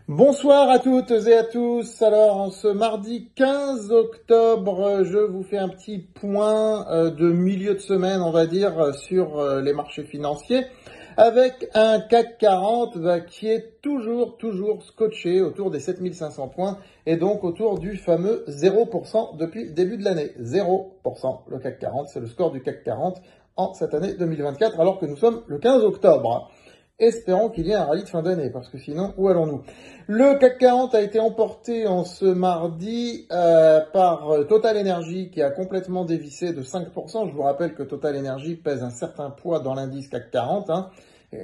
Bonsoir à toutes et à tous. Alors, en ce mardi 15 octobre, je vous fais un petit point de milieu de semaine, on va dire, sur les marchés financiers, avec un CAC 40 qui est toujours scotché autour des 7500 points et donc autour du fameux 0% depuis le début de l'année. 0%. Le CAC 40, c'est le score du CAC 40 en cette année 2024, alors que nous sommes le 15 octobre. Espérons qu'il y ait un rallye de fin d'année, parce que sinon, où allons-nous? Le CAC 40 a été emporté en ce mardi par Total Energy, qui a complètement dévissé de 5%. Je vous rappelle que Total Energy pèse un certain poids dans l'indice CAC 40,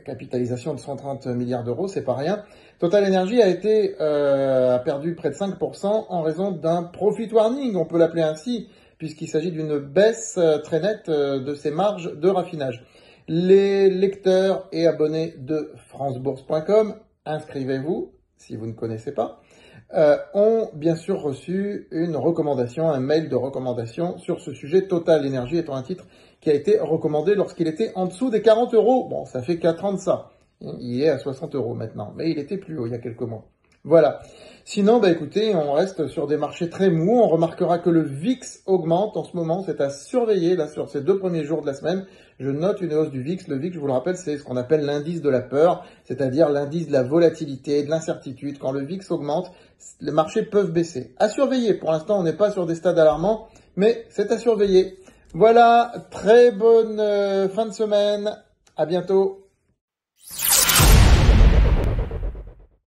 capitalisation de 130 milliards d'euros, c'est pas rien. Total Energy a perdu près de 5% en raison d'un profit warning, on peut l'appeler ainsi, puisqu'il s'agit d'une baisse très nette de ses marges de raffinage. Les lecteurs et abonnés de francebourse.com, inscrivez-vous si vous ne connaissez pas, ont bien sûr reçu une recommandation, un mail de recommandation sur ce sujet. Total Energy étant un titre qui a été recommandé lorsqu'il était en dessous des 40 euros. Bon, ça fait 4 ans de ça. Il est à 60 euros maintenant, mais il était plus haut il y a quelques mois. Voilà. Sinon, écoutez, on reste sur des marchés très mous. On remarquera que le VIX augmente en ce moment. C'est à surveiller là sur ces 2 premiers jours de la semaine. Je note une hausse du VIX. Le VIX, je vous le rappelle, c'est ce qu'on appelle l'indice de la peur, c'est-à-dire l'indice de la volatilité, de l'incertitude. Quand le VIX augmente, les marchés peuvent baisser. À surveiller. Pour l'instant, on n'est pas sur des stades alarmants, mais c'est à surveiller. Voilà. Très bonne fin de semaine. À bientôt.